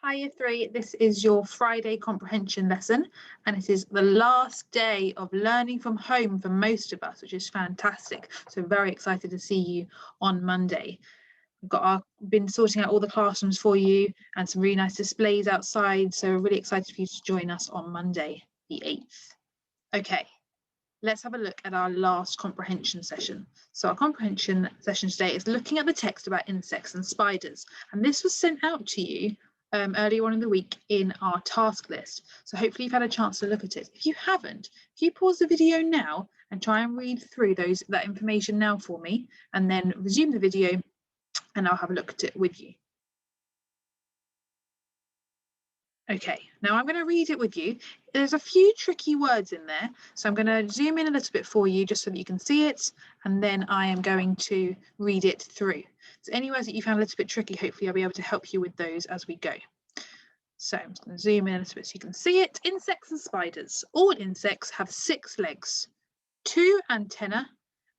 Hi Year 3, this is your Friday comprehension lesson and it is the last day of learning from home for most of us, which is fantastic. So very excited to see you on Monday. We've been sorting out all the classrooms for you and some really nice displays outside, so we're really excited for you to join us on Monday the 8th. Okay, let's have a look at our last comprehension session. So our comprehension session today is looking at the text about insects and spiders, and this was sent out to you earlier on in the week in our task list. So hopefully you've had a chance to look at it. If you haven't, if you pause the video now and try and read through that information now for me, and then resume the video and I'll have a look at it with you. Okay, now I'm going to read it with you. There's a few tricky words in there, so I'm going to zoom in a little bit for you just so that you can see it, and then I am going to read it through. So any words that you found a little bit tricky, hopefully I'll be able to help you with those as we go. So I'm just going to zoom in a little bit so you can see it. Insects and spiders. All insects have 6 legs, 2 antennae,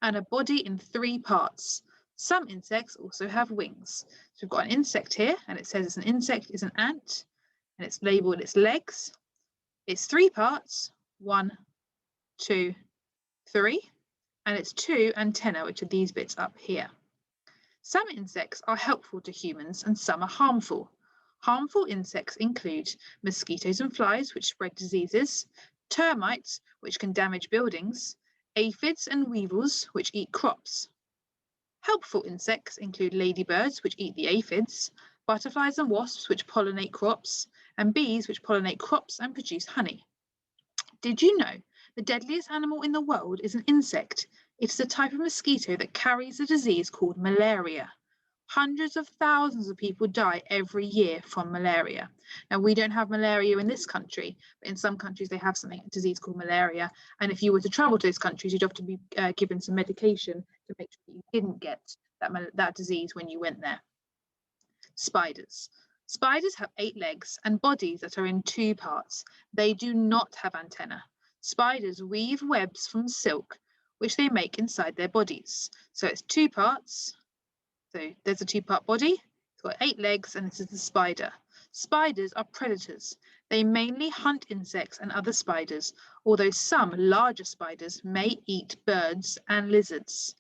and a body in 3 parts. Some insects also have wings. So we've got an insect here, and it says an insect is an ant, and it's labelled its legs. It's 3 parts, 1, 2, 3, and it's 2 antennae, which are these bits up here. Some insects are helpful to humans and some are harmful. Harmful insects include mosquitoes and flies, which spread diseases, termites, which can damage buildings, aphids and weevils, which eat crops. Helpful insects include ladybirds, which eat the aphids, butterflies and wasps, which pollinate crops, and bees, which pollinate crops and produce honey. Did you know the deadliest animal in the world is an insect? It's a type of mosquito that carries a disease called malaria. Hundreds of thousands of people die every year from malaria. Now, we don't have malaria in this country, but in some countries they have a disease called malaria. And if you were to travel to those countries, you'd have to be given some medication to make sure that you didn't get that disease when you went there. Spiders. Spiders have 8 legs and bodies that are in 2 parts. They do not have antennae. Spiders weave webs from silk, which they make inside their bodies. So it's 2 parts. So there's a 2-part body. It's got 8 legs, and this is the spider. Spiders are predators. They mainly hunt insects and other spiders, although some larger spiders may eat birds and lizards.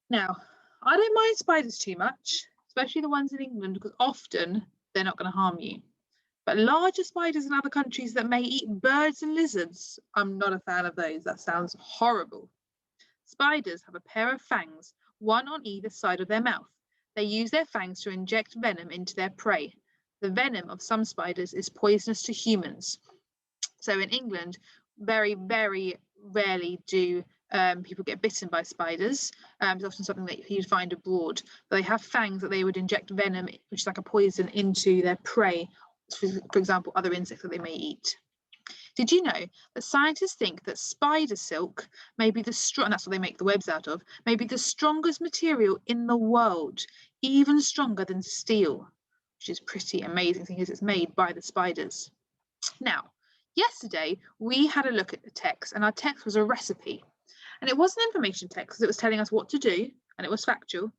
Now, I don't mind spiders too much, especially the ones in England, because often they're not going to harm you. But larger spiders in other countries that may eat birds and lizards, I'm not a fan of those. That sounds horrible. Spiders have a pair of fangs, one on either side of their mouth. They use their fangs to inject venom into their prey. The venom of some spiders is poisonous to humans. So in England, very, very rarely do people get bitten by spiders. It's often something that you'd find abroad. But they have fangs that they would inject venom, which is like a poison, into their prey, for example, other insects that they may eat. Did you know that scientists think that spider silk may be and that's what they make the webs out of, may be the strongest material in the world, even stronger than steel, which is pretty amazing because it's made by the spiders. Now, yesterday we had a look at the text, and our text was a recipe, and it was an information text because it was telling us what to do, and it was factual.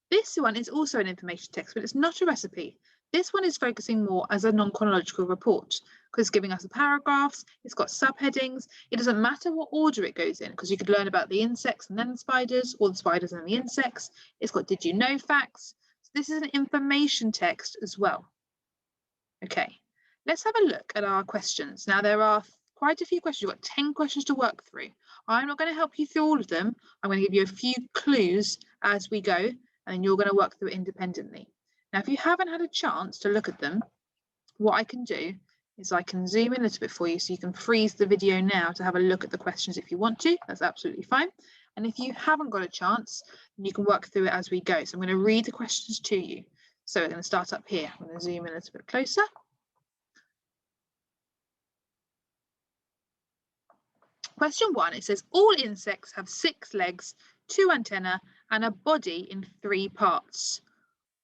This one is also an information text, but it's not a recipe. This one is focusing more as a non-chronological report because it's giving us the paragraphs, it's got subheadings. It doesn't matter what order it goes in because you could learn about the insects and then the spiders, or the spiders and the insects. It's got did you know facts. So this is an information text as well. Okay, let's have a look at our questions. Now there are quite a few questions. You've got 10 questions to work through. I'm not going to help you through all of them. I'm going to give you a few clues as we go, and then you're going to work through it independently. Now, if you haven't had a chance to look at them, what I can do is I can zoom in a little bit for you so you can freeze the video now to have a look at the questions if you want to. That's absolutely fine. And if you haven't got a chance, then you can work through it as we go. So I'm going to read the questions to you. So we're going to start up here. I'm going to zoom in a little bit closer. Question 1, it says, all insects have 6 legs, 2 antennae, and a body in 3 parts.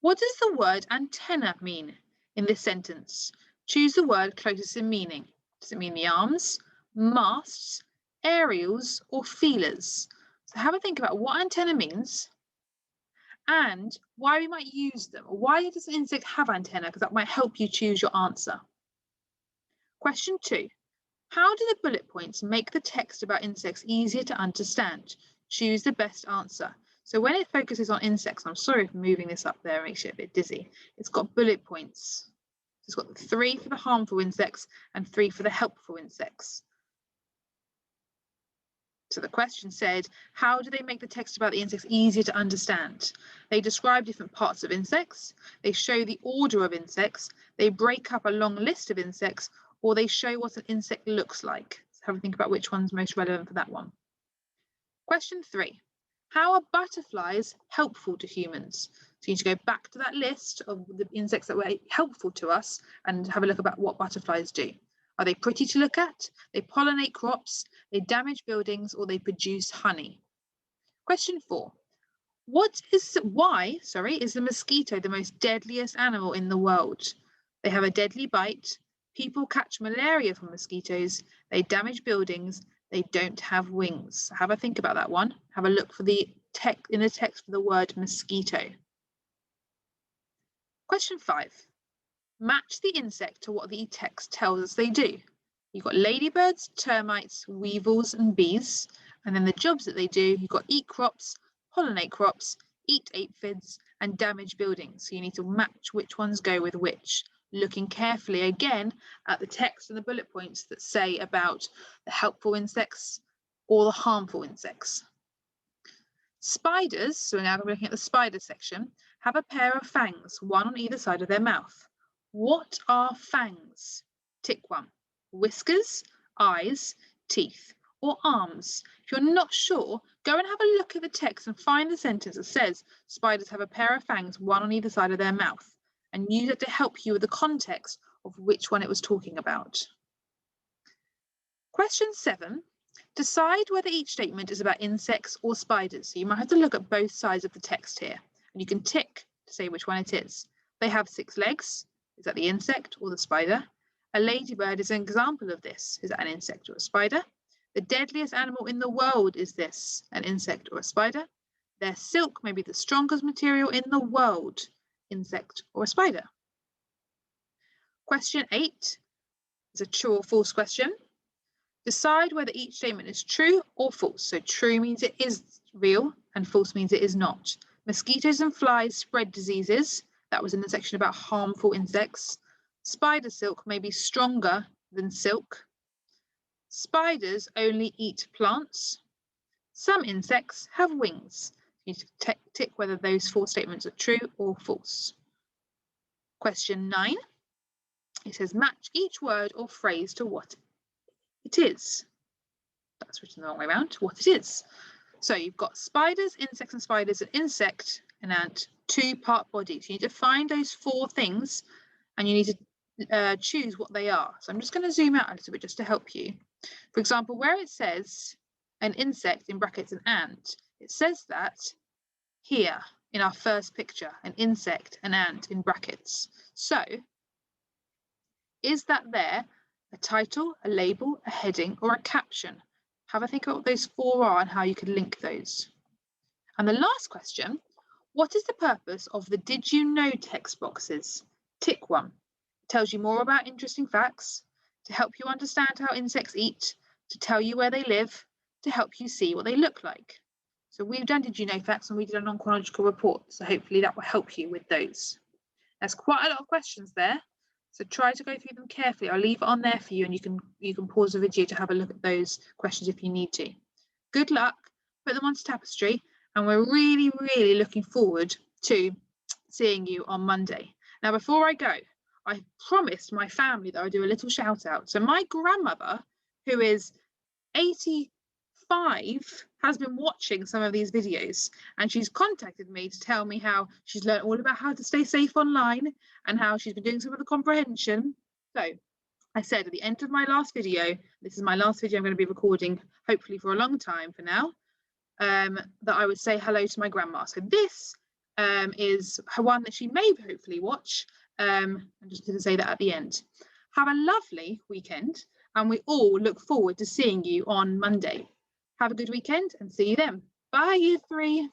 What does the word antenna mean in this sentence? Choose the word closest in meaning. Does it mean the arms, masts, aerials, or feelers? So have a think about what antenna means and why we might use them, or why does an insect have antennae, because that might help you choose your answer. Question 2. How do the bullet points make the text about insects easier to understand? Choose the best answer. So when it focuses on insects, I'm sorry for moving this up there, makes you a bit dizzy. It's got bullet points. It's got 3 for the harmful insects and 3 for the helpful insects. So the question said, how do they make the text about the insects easier to understand? They describe different parts of insects, they show the order of insects, they break up a long list of insects, or they show what an insect looks like. So have a think about which one's most relevant for that one. Question 3. How are butterflies helpful to humans? So you need to go back to that list of the insects that were helpful to us and have a look about what butterflies do. Are they pretty to look at? They pollinate crops, they damage buildings, or they produce honey. Question 4. Why is the mosquito the most deadliest animal in the world? They have a deadly bite, people catch malaria from mosquitoes, they damage buildings, they don't have wings. Have a think about that one. Have a look for the in the text for the word mosquito. Question 5. Match the insect to what the text tells us they do. You've got ladybirds, termites, weevils, and bees. And then the jobs that they do, you've got eat crops, pollinate crops, eat aphids, and damage buildings. So you need to match which ones go with which, looking carefully again at the text and the bullet points that say about the helpful insects or the harmful insects. Spiders, so now we're looking at the spider section, have a pair of fangs, one on either side of their mouth. What are fangs? Tick 1. Whiskers, eyes, teeth, or arms. If you're not sure, go and have a look at the text and find the sentence that says spiders have a pair of fangs, one on either side of their mouth, and use it to help you with the context of which one it was talking about. Question 7. Decide whether each statement is about insects or spiders. So you might have to look at both sides of the text here, and you can tick to say which one it is. They have 6 legs. Is that the insect or the spider? A ladybird is an example of this. Is that an insect or a spider? The deadliest animal in the world is this, an insect or a spider? Their silk may be the strongest material in the world, insect or a spider? Question 8 is a true or false question. Decide whether each statement is true or false. So true means it is real and false means it is not. Mosquitoes and flies spread diseases. That was in the section about harmful insects. Spider silk may be stronger than silk. Spiders only eat plants. Some insects have wings. You need to tick whether those 4 statements are true or false. Question 9. It says match each word or phrase to what it is. That's written the wrong way around, what it is. So you've got spiders, insects and spiders, an insect, an ant, 2-part bodies. You need to find those 4 things and you need to choose what they are. So I'm just going to zoom out a little bit just to help you. For example, where it says an insect in brackets an ant, it says that here in our first picture, an insect, an ant in brackets. So is that there a title, a label, a heading, or a caption? Have a think about what those 4 are and how you could link those. And the last question, what is the purpose of the did you know text boxes? Tick 1. It tells you more about interesting facts, to help you understand how insects eat, to tell you where they live, to help you see what they look like. So we've done did you know facts and we did a non-chronological report. So hopefully that will help you with those. There's quite a lot of questions there. So try to go through them carefully. I'll leave it on there for you and you can pause the video to have a look at those questions if you need to. Good luck, put them onto Tapestry, and we're really, really looking forward to seeing you on Monday. Now, before I go, I promised my family that I'd do a little shout out. So my grandmother, who is 85, has been watching some of these videos, and she's contacted me to tell me how she's learned all about how to stay safe online and how she's been doing some of the comprehension. So I said at the end of my last video, this is my last video I'm going to be recording, hopefully for a long time for now, that I would say hello to my grandma. So this is her one that she may hopefully watch. I'm just going to say that at the end. Have a lovely weekend, and we all look forward to seeing you on Monday. Have a good weekend and see you then. Bye, Year 3.